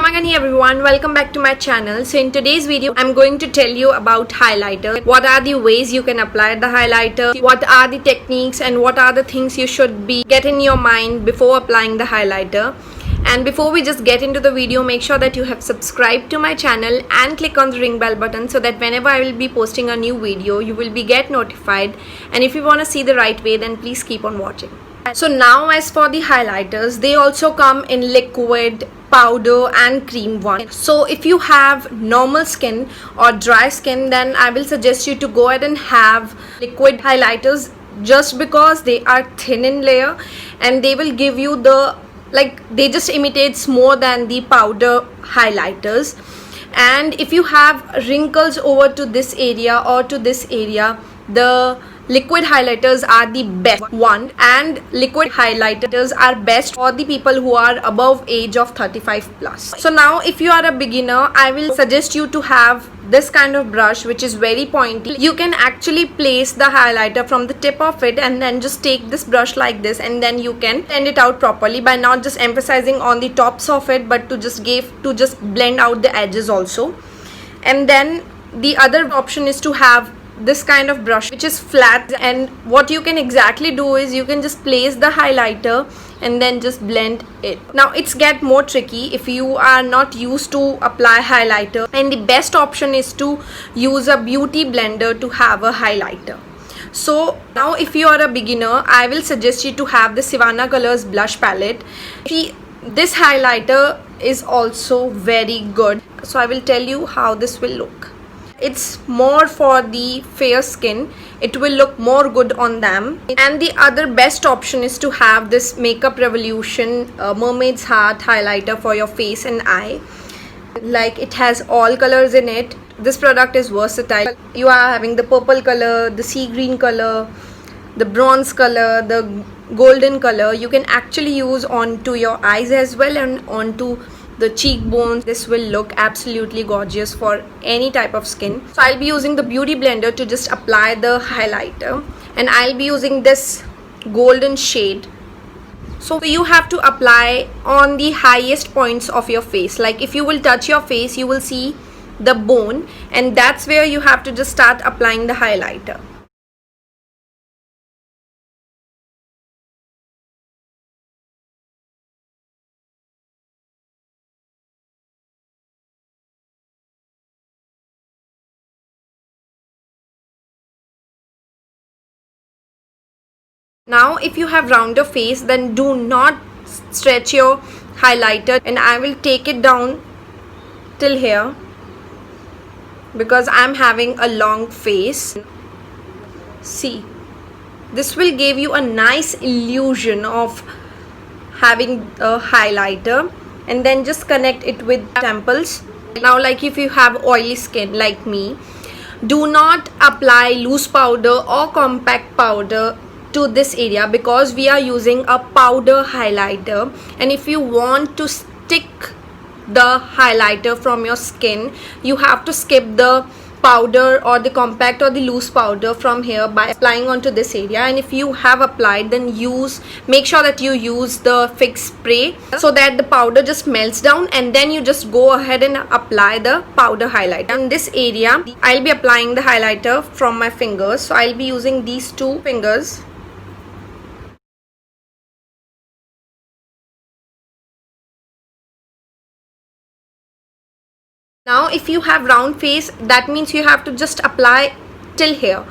Namaskar everyone, welcome back to my channel. So in today's video I'm going to tell you about highlighter. What are the ways you can apply the highlighter, what are the techniques and what are the things you should be get in your mind before applying the highlighter. And before we just get into the video, make sure that you have subscribed to my channel and click on the ring bell button so that whenever I will be posting a new video you will be get notified. And if you want to see the right way, then please keep on watching. So now as for the highlighters, they also come in liquid, powder and cream one. So if you have normal skin or dry skin, then I will suggest you to go ahead and have liquid highlighters, just because they are thin in layer and they will give you the they just imitates more than the powder highlighters. And if you have wrinkles over to this area or to this area, the liquid highlighters are the best one, and liquid highlighters are best for the people who are above age of 35 plus. So now if you are a beginner, I will suggest you to have this kind of brush which is very pointy. You can actually place the highlighter from the tip of it and then just take this brush like this, and then you can blend it out properly by not just emphasizing on the tops of it but to just blend out the edges also. And then the other option is to have this kind of brush which is flat, and what you can exactly do is you can just place the highlighter and then just blend it. Now it's get more tricky if you are not used to apply highlighter, and the best option is to use a beauty blender to have a highlighter. So now if you are a beginner, I will suggest you to have the Sivana Colors blush palette. This highlighter is also very good, so I will tell you how this will look. It's more for the fair skin, it will look more good on them. And the other best option is to have this Makeup Revolution Mermaid's Heart highlighter for your face and eye. It has all colors in it. This product is versatile. You are having the purple color, the sea green color, the bronze color, the golden color. You can actually use onto your eyes as well and onto the cheekbones. This will look absolutely gorgeous for any type of skin. So I'll be using the beauty blender to just apply the highlighter, and I'll be using this golden shade. So you have to apply on the highest points of your face. Like if you will touch your face, you will see the bone, and that's where you have to just start applying the highlighter. Now if you have rounder face, then do not stretch your highlighter, and I will take it down till here because I'm having a long face. See, this will give you a nice illusion of having a highlighter, and then just connect it with temples. Now if you have oily skin like me, do not apply loose powder or compact powder to this area because we are using a powder highlighter. And if you want to stick the highlighter from your skin, you have to skip the powder or the compact or the loose powder from here by applying onto this area. And if you have applied, then make sure that you use the fix spray so that the powder just melts down, and then you just go ahead and apply the powder highlighter. In this area I'll be applying the highlighter from my fingers, so I'll be using these two fingers. Now if you have round face, that means you have to just apply till here.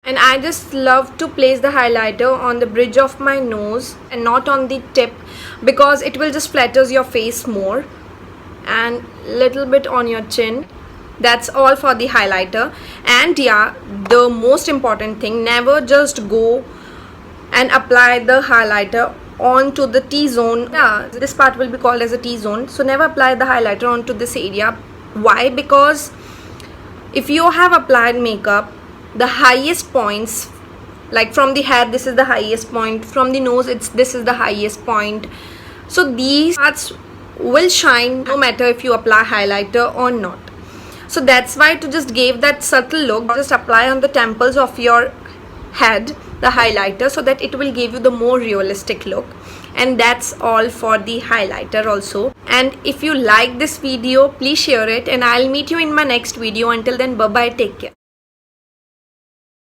And I just love to place the highlighter on the bridge of my nose and not on the tip, because it will just flatters your face more, and little bit on your chin. That's all for the highlighter. And yeah, the most important thing, never just go and apply the highlighter onto the T-zone. Yeah, this part will be called as a T-zone. So never apply the highlighter onto this area. Why? Because if you have applied makeup, the highest points, from the head, this is the highest point, from the nose this is the highest point. So these parts will shine no matter if you apply highlighter or not. So that's why, to just give that subtle look, just apply on the temples of your head the highlighter, so that it will give you the more realistic look. And that's all for the highlighter also. And if you like this video, please share it, and I'll meet you in my next video. Until then, bye bye, take care.